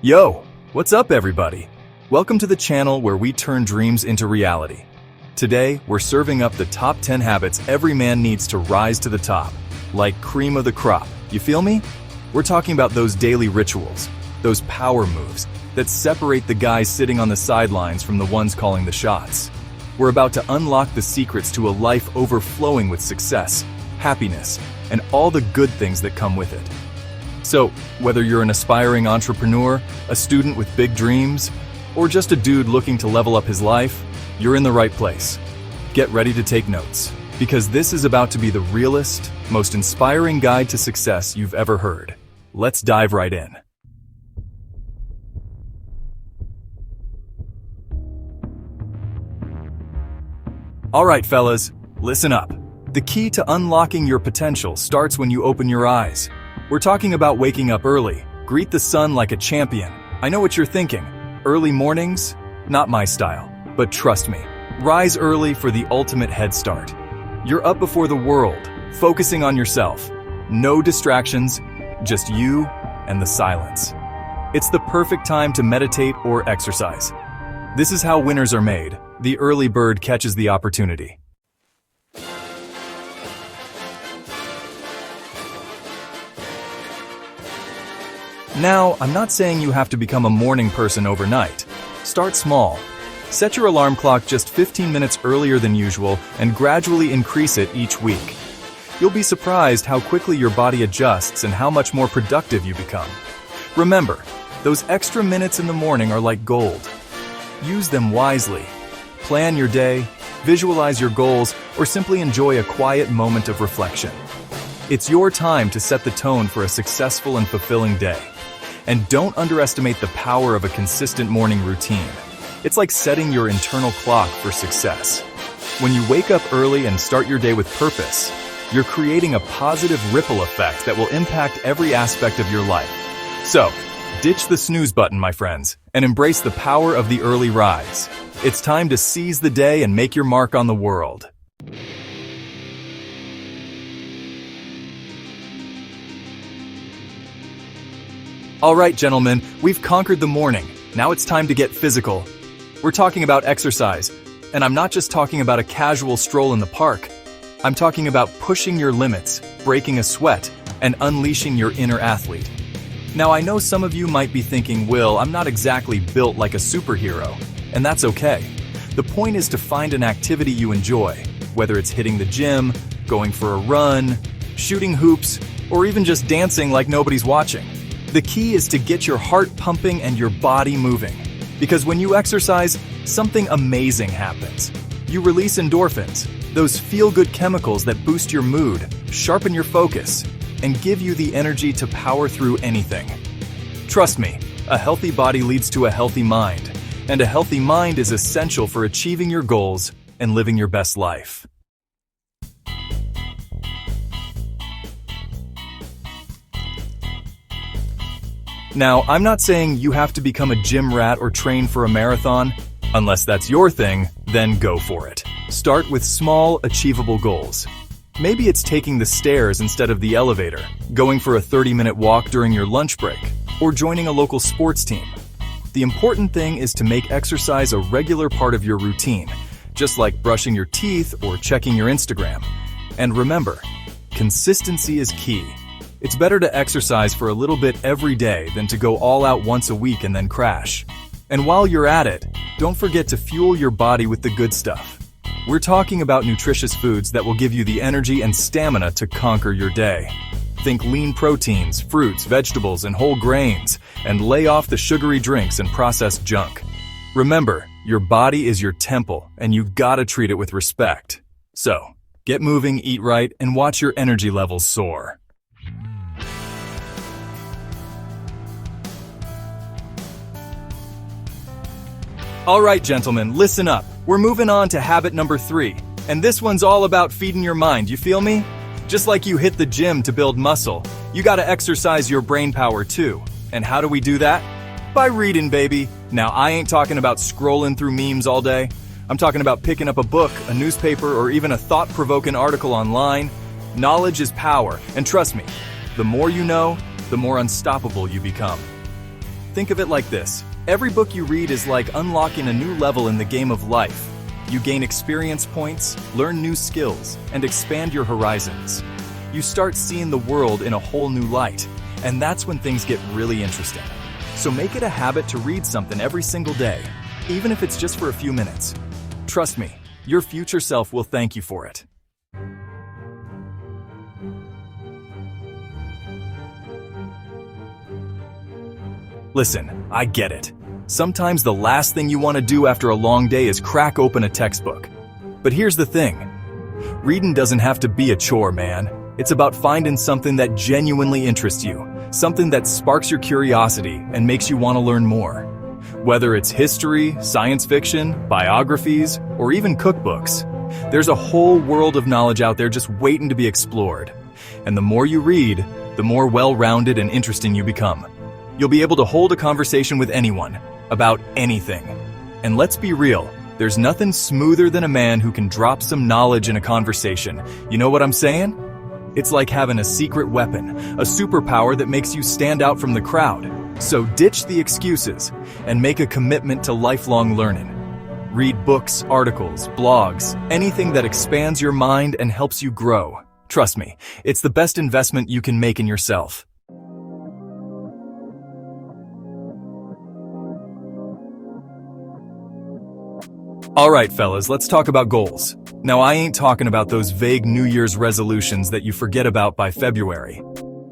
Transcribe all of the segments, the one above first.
Yo, what's up everybody? Welcome to the channel where we turn dreams into reality. Today, we're serving up the top 10 habits every man needs to rise to the top. Like cream of the crop, you feel me? We're talking about those daily rituals, those power moves that separate the guys sitting on the sidelines from the ones calling the shots. We're about to unlock the secrets to a life overflowing with success, happiness, and all the good things that come with it. So, whether you're an aspiring entrepreneur, a student with big dreams, or just a dude looking to level up his life, you're in the right place. Get ready to take notes, because this is about to be the realest, most inspiring guide to success you've ever heard. Let's dive right in. All right, fellas, listen up. The key to unlocking your potential starts when you open your eyes. We're talking about waking up early. Greet the sun like a champion. I know what you're thinking. Early mornings? Not my style. But trust me, rise early for the ultimate head start. You're up before the world, focusing on yourself. No distractions, just you and the silence. It's the perfect time to meditate or exercise. This is how winners are made. The early bird catches the opportunity. Now, I'm not saying you have to become a morning person overnight. Start small. Set your alarm clock just 15 minutes earlier than usual and gradually increase it each week. You'll be surprised how quickly your body adjusts and how much more productive you become. Remember, those extra minutes in the morning are like gold. Use them wisely. Plan your day, visualize your goals, or simply enjoy a quiet moment of reflection. It's your time to set the tone for a successful and fulfilling day. And don't underestimate the power of a consistent morning routine. It's like setting your internal clock for success. When you wake up early and start your day with purpose, you're creating a positive ripple effect that will impact every aspect of your life. So, ditch the snooze button, my friends, and embrace the power of the early rise. It's time to seize the day and make your mark on the world. All right, gentlemen, we've conquered the morning. Now it's time to get physical. We're talking about exercise, and I'm not just talking about a casual stroll in the park. I'm talking about pushing your limits, breaking a sweat, and unleashing your inner athlete. Now, I know some of you might be thinking, Will, I'm not exactly built like a superhero, and that's okay. The point is to find an activity you enjoy, whether it's hitting the gym, going for a run, shooting hoops, or even just dancing like nobody's watching. The key is to get your heart pumping and your body moving. Because when you exercise, something amazing happens. You release endorphins, those feel-good chemicals that boost your mood, sharpen your focus, and give you the energy to power through anything. Trust me, a healthy body leads to a healthy mind, and a healthy mind is essential for achieving your goals and living your best life. Now, I'm not saying you have to become a gym rat or train for a marathon. Unless that's your thing, then go for it. Start with small, achievable goals. Maybe it's taking the stairs instead of the elevator, going for a 30-minute walk during your lunch break, or joining a local sports team. The important thing is to make exercise a regular part of your routine, just like brushing your teeth or checking your Instagram. And remember, consistency is key. It's better to exercise for a little bit every day than to go all out once a week and then crash. And while you're at it, don't forget to fuel your body with the good stuff. We're talking about nutritious foods that will give you the energy and stamina to conquer your day. Think lean proteins, fruits, vegetables, and whole grains, and lay off the sugary drinks and processed junk. Remember, your body is your temple, and you gotta treat it with respect. So, get moving, eat right, and watch your energy levels soar. All right, gentlemen, listen up. We're moving on to habit number 3, and this one's all about feeding your mind, you feel me? Just like you hit the gym to build muscle, you gotta exercise your brain power too. And how do we do that? By reading, baby. Now, I ain't talking about scrolling through memes all day. I'm talking about picking up a book, a newspaper, or even a thought-provoking article online. Knowledge is power, and trust me, the more you know, the more unstoppable you become. Think of it like this. Every book you read is like unlocking a new level in the game of life. You gain experience points, learn new skills, and expand your horizons. You start seeing the world in a whole new light, and that's when things get really interesting. So make it a habit to read something every single day, even if it's just for a few minutes. Trust me, your future self will thank you for it. Listen, I get it. Sometimes the last thing you want to do after a long day is crack open a textbook. But here's the thing. Reading doesn't have to be a chore, man. It's about finding something that genuinely interests you, something that sparks your curiosity and makes you want to learn more. Whether it's history, science fiction, biographies, or even cookbooks, there's a whole world of knowledge out there just waiting to be explored. And the more you read, the more well-rounded and interesting you become. You'll be able to hold a conversation with anyone, about anything. And let's be real, there's nothing smoother than a man who can drop some knowledge in a conversation. You know what I'm saying? It's like having a secret weapon, a superpower that makes you stand out from the crowd. So ditch the excuses and make a commitment to lifelong learning. Read books, articles, blogs, anything that expands your mind and helps you grow. Trust me, it's the best investment you can make in yourself. Alright fellas, let's talk about goals. Now I ain't talking about those vague New Year's resolutions that you forget about by February.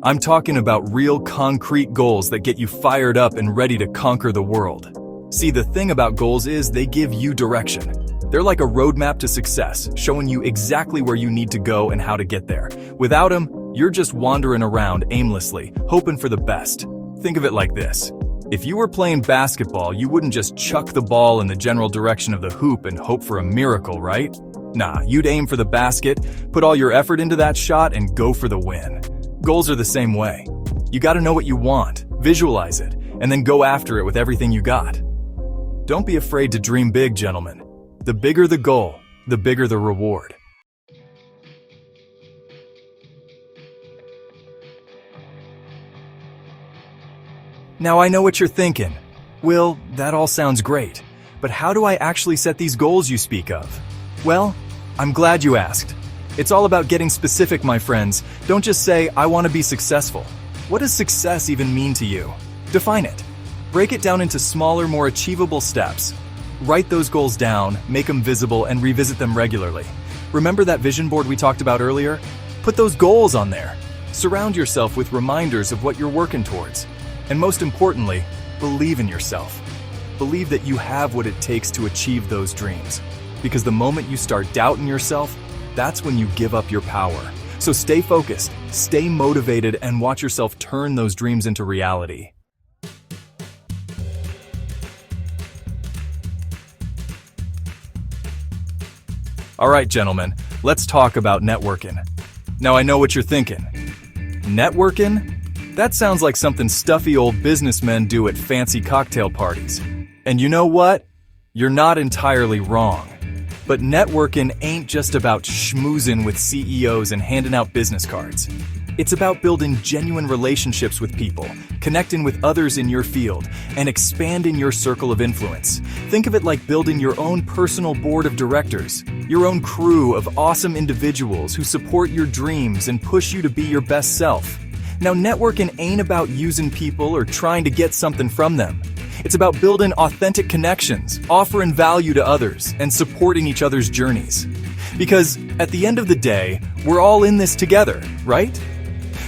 I'm talking about real concrete goals that get you fired up and ready to conquer the world. See, the thing about goals is they give you direction. They're like a roadmap to success, showing you exactly where you need to go and how to get there. Without them, you're just wandering around aimlessly, hoping for the best. Think of it like this. If you were playing basketball, you wouldn't just chuck the ball in the general direction of the hoop and hope for a miracle, right? Nah, you'd aim for the basket, put all your effort into that shot, and go for the win. Goals are the same way. You gotta know what you want, visualize it, and then go after it with everything you got. Don't be afraid to dream big, gentlemen. The bigger the goal, the bigger the reward. Now I know what you're thinking. Will, that all sounds great, but how do I actually set these goals you speak of? Well, I'm glad you asked. It's all about getting specific, my friends. Don't just say, I want to be successful. What does success even mean to you? Define it. Break it down into smaller, more achievable steps. Write those goals down, make them visible, and revisit them regularly. Remember that vision board we talked about earlier? Put those goals on there. Surround yourself with reminders of what you're working towards. And most importantly, believe in yourself. Believe that you have what it takes to achieve those dreams. Because the moment you start doubting yourself, that's when you give up your power. So stay focused, stay motivated, and watch yourself turn those dreams into reality. All right, gentlemen, let's talk about networking. Now I know what you're thinking. Networking? That sounds like something stuffy old businessmen do at fancy cocktail parties. And you know what? You're not entirely wrong. But networking ain't just about schmoozing with CEOs and handing out business cards. It's about building genuine relationships with people, connecting with others in your field, and expanding your circle of influence. Think of it like building your own personal board of directors, your own crew of awesome individuals who support your dreams and push you to be your best self. Now, networking ain't about using people or trying to get something from them. It's about building authentic connections, offering value to others, and supporting each other's journeys. Because at the end of the day, we're all in this together, right?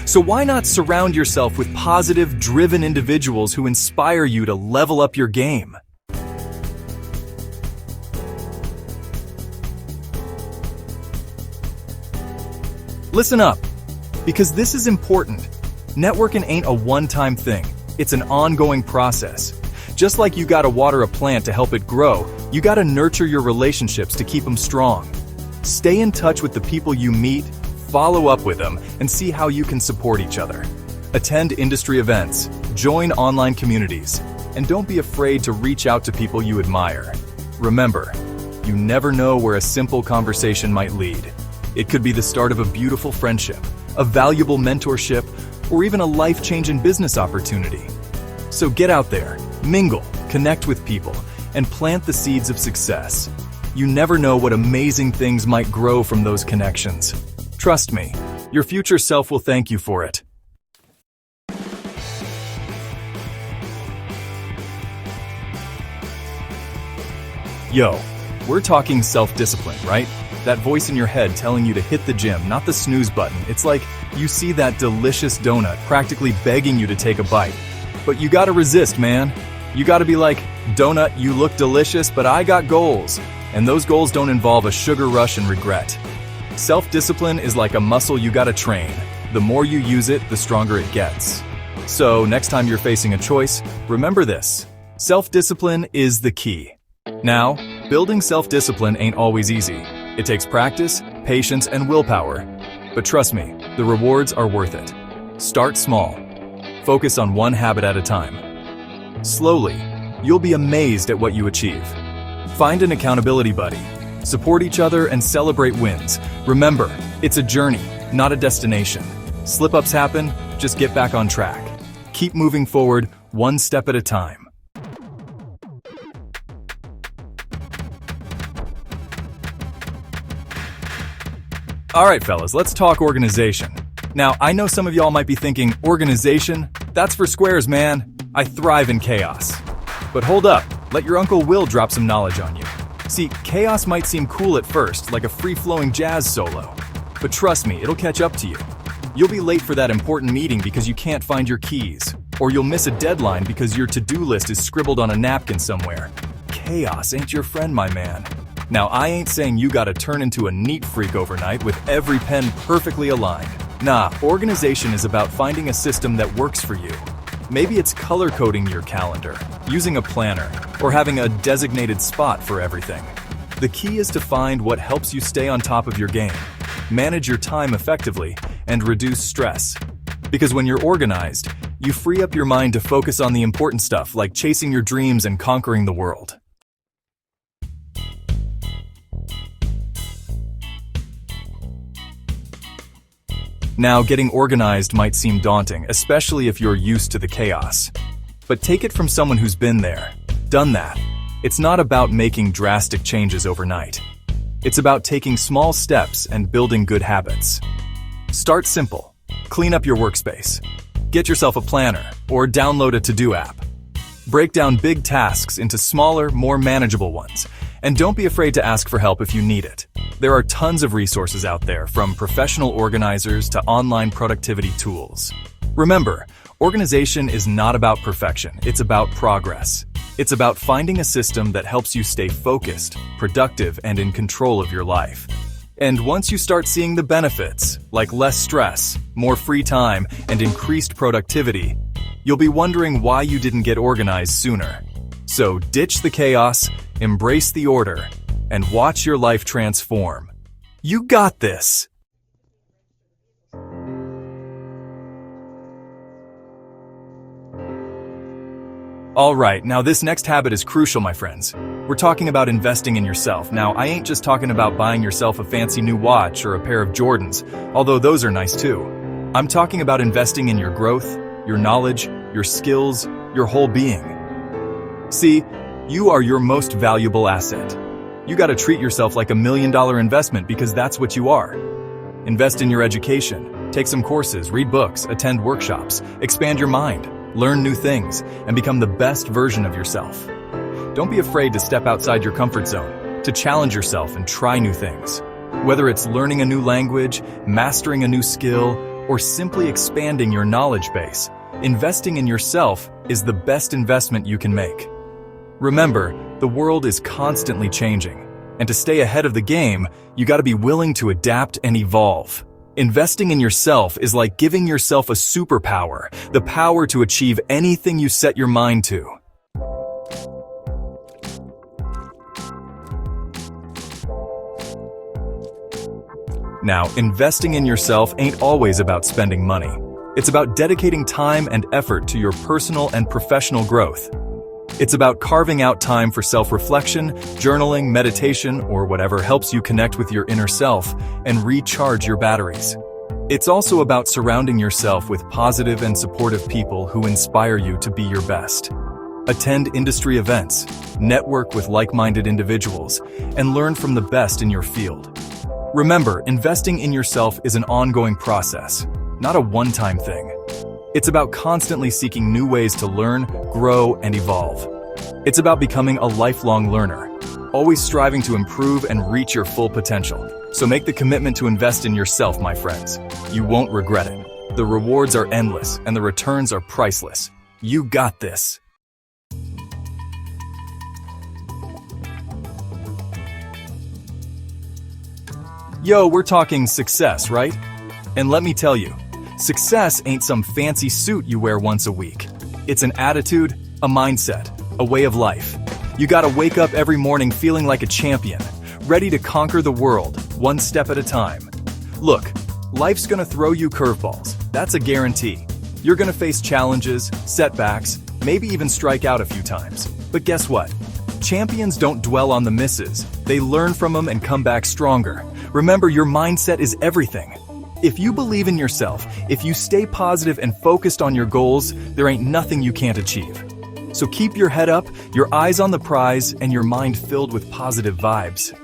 So why not surround yourself with positive, driven individuals who inspire you to level up your game? Listen up, because this is important. Networking ain't a one-time thing. It's an ongoing process. Just like you gotta water a plant to help it grow, you gotta nurture your relationships to keep them strong. Stay in touch with the people you meet, follow up with them, and see how you can support each other. Attend industry events, join online communities, and don't be afraid to reach out to people you admire. Remember, you never know where a simple conversation might lead. It could be the start of a beautiful friendship, a valuable mentorship, or even a life-changing business opportunity. So get out there, mingle, connect with people, and plant the seeds of success. You never know what amazing things might grow from those connections. Trust me, your future self will thank you for it. Yo, we're talking self-discipline, right? That voice in your head telling you to hit the gym, not the snooze button. It's like you see that delicious donut practically begging you to take a bite. But you gotta resist, man. You gotta be like, donut, you look delicious, but I got goals. And those goals don't involve a sugar rush and regret. Self-discipline is like a muscle you gotta train. The more you use it, the stronger it gets. So next time you're facing a choice, remember this. Self-discipline is the key. Now, building self-discipline ain't always easy. It takes practice, patience, and willpower. But trust me, the rewards are worth it. Start small. Focus on one habit at a time. Slowly, you'll be amazed at what you achieve. Find an accountability buddy. Support each other and celebrate wins. Remember, it's a journey, not a destination. Slip-ups happen, just get back on track. Keep moving forward, one step at a time. Alright fellas, let's talk organization. Now, I know some of y'all might be thinking, organization? That's for squares, man. I thrive in chaos. But hold up, let your Uncle Will drop some knowledge on you. See, chaos might seem cool at first, like a free-flowing jazz solo. But trust me, it'll catch up to you. You'll be late for that important meeting because you can't find your keys. Or you'll miss a deadline because your to-do list is scribbled on a napkin somewhere. Chaos ain't your friend, my man. Now, I ain't saying you gotta turn into a neat freak overnight with every pen perfectly aligned. Nah, organization is about finding a system that works for you. Maybe it's color-coding your calendar, using a planner, or having a designated spot for everything. The key is to find what helps you stay on top of your game, manage your time effectively, and reduce stress. Because when you're organized, you free up your mind to focus on the important stuff like chasing your dreams and conquering the world. Now, getting organized might seem daunting, especially if you're used to the chaos. But take it from someone who's been there, done that. It's not about making drastic changes overnight. It's about taking small steps and building good habits. Start simple. Clean up your workspace. Get yourself a planner or download a to-do app. Break down big tasks into smaller, more manageable ones. And don't be afraid to ask for help if you need it. There are tons of resources out there, from professional organizers to online productivity tools. Remember, organization is not about perfection, it's about progress. It's about finding a system that helps you stay focused, productive, and in control of your life. And once you start seeing the benefits, like less stress, more free time, and increased productivity, you'll be wondering why you didn't get organized sooner. So ditch the chaos, embrace the order, and watch your life transform. You got this! Alright, now this next habit is crucial, my friends. We're talking about investing in yourself. Now, I ain't just talking about buying yourself a fancy new watch or a pair of Jordans, although those are nice too. I'm talking about investing in your growth, your knowledge, your skills, your whole being. See, you are your most valuable asset. You gotta treat yourself like $1 million investment because that's what you are. Invest in your education, take some courses, read books, attend workshops, expand your mind, learn new things, and become the best version of yourself. Don't be afraid to step outside your comfort zone, to challenge yourself and try new things. Whether it's learning a new language, mastering a new skill, or simply expanding your knowledge base, investing in yourself is the best investment you can make. Remember, the world is constantly changing, and to stay ahead of the game, you gotta be willing to adapt and evolve. Investing in yourself is like giving yourself a superpower, the power to achieve anything you set your mind to. Now, investing in yourself ain't always about spending money. It's about dedicating time and effort to your personal and professional growth. It's about carving out time for self-reflection, journaling, meditation, or whatever helps you connect with your inner self and recharge your batteries. It's also about surrounding yourself with positive and supportive people who inspire you to be your best. Attend industry events, network with like-minded individuals, and learn from the best in your field. Remember, investing in yourself is an ongoing process, not a one-time thing. It's about constantly seeking new ways to learn, grow, and evolve. It's about becoming a lifelong learner, always striving to improve and reach your full potential. So make the commitment to invest in yourself, my friends. You won't regret it. The rewards are endless, and the returns are priceless. You got this. Yo, we're talking success, right? And let me tell you, success ain't some fancy suit you wear once a week. It's an attitude, a mindset, a way of life. You gotta wake up every morning feeling like a champion, ready to conquer the world, one step at a time. Look, life's gonna throw you curveballs, that's a guarantee. You're gonna face challenges, setbacks, maybe even strike out a few times. But guess what? Champions don't dwell on the misses, they learn from them and come back stronger. Remember, your mindset is everything. If you believe in yourself, if you stay positive and focused on your goals, there ain't nothing you can't achieve. So keep your head up, your eyes on the prize, and your mind filled with positive vibes.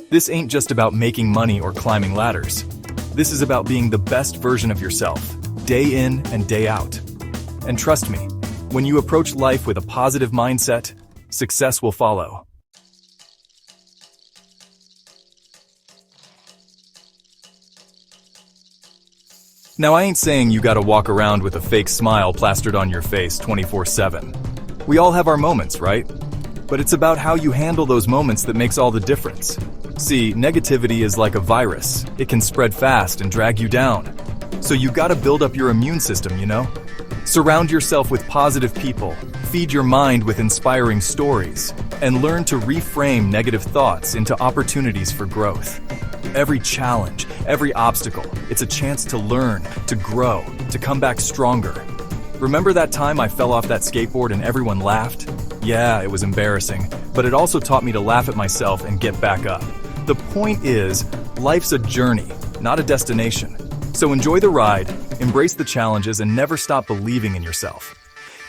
This ain't just about making money or climbing ladders. This is about being the best version of yourself, day in and day out. And trust me, when you approach life with a positive mindset, success will follow. Now, I ain't saying you gotta walk around with a fake smile plastered on your face 24/7. We all have our moments, right? But it's about how you handle those moments that makes all the difference. See, negativity is like a virus. It can spread fast and drag you down. So you gotta build up your immune system, you know? Surround yourself with positive people, feed your mind with inspiring stories, and learn to reframe negative thoughts into opportunities for growth. Every challenge, every obstacle, it's a chance to learn, to grow, to come back stronger. Remember that time I fell off that skateboard and everyone laughed? Yeah, it was embarrassing, but it also taught me to laugh at myself and get back up. The point is, life's a journey, not a destination. So enjoy the ride, embrace the challenges, and never stop believing in yourself.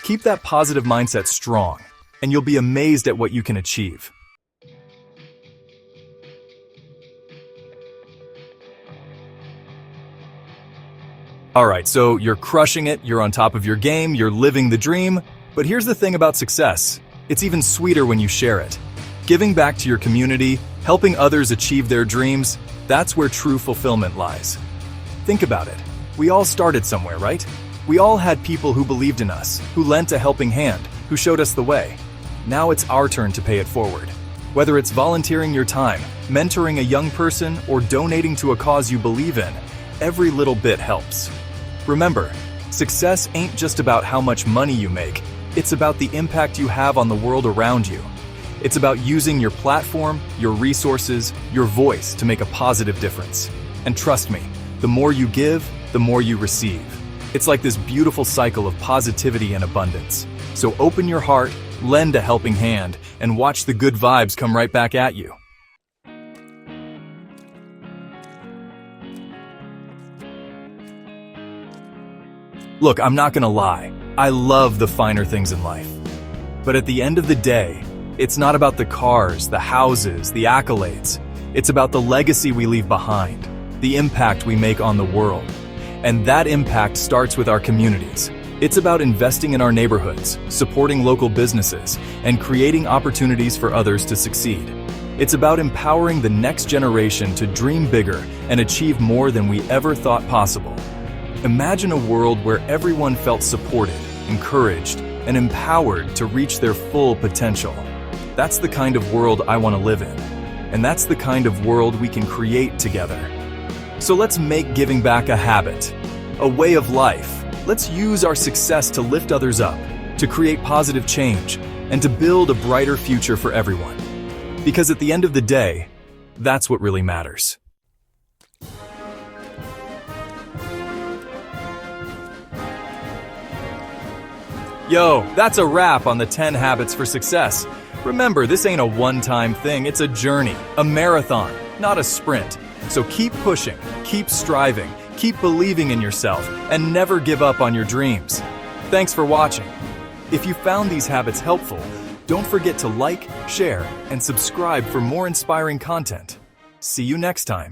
Keep that positive mindset strong, and you'll be amazed at what you can achieve. Alright, so you're crushing it, you're on top of your game, you're living the dream, but here's the thing about success. It's even sweeter when you share it. Giving back to your community, helping others achieve their dreams, that's where true fulfillment lies. Think about it. We all started somewhere, right? We all had people who believed in us, who lent a helping hand, who showed us the way. Now it's our turn to pay it forward. Whether it's volunteering your time, mentoring a young person, or donating to a cause you believe in, every little bit helps. Remember, success ain't just about how much money you make, it's about the impact you have on the world around you. It's about using your platform, your resources, your voice to make a positive difference. And trust me, the more you give, the more you receive. It's like this beautiful cycle of positivity and abundance. So open your heart, lend a helping hand, and watch the good vibes come right back at you. Look, I'm not gonna lie, I love the finer things in life. But at the end of the day, it's not about the cars, the houses, the accolades. It's about the legacy we leave behind, the impact we make on the world. And that impact starts with our communities. It's about investing in our neighborhoods, supporting local businesses, and creating opportunities for others to succeed. It's about empowering the next generation to dream bigger and achieve more than we ever thought possible. Imagine a world where everyone felt supported, encouraged, and empowered to reach their full potential. That's the kind of world I want to live in, and that's the kind of world we can create together. So let's make giving back a habit, a way of life. Let's use our success to lift others up, to create positive change, and to build a brighter future for everyone. Because at the end of the day, that's what really matters. Yo, that's a wrap on the 10 Habits for Success. Remember, this ain't a one-time thing, it's a journey, a marathon, not a sprint. So keep pushing, keep striving, Keep believing in yourself and never give up on your dreams. Thanks for watching. If you found these habits helpful, don't forget to like, share, and subscribe for more inspiring content. See you next time.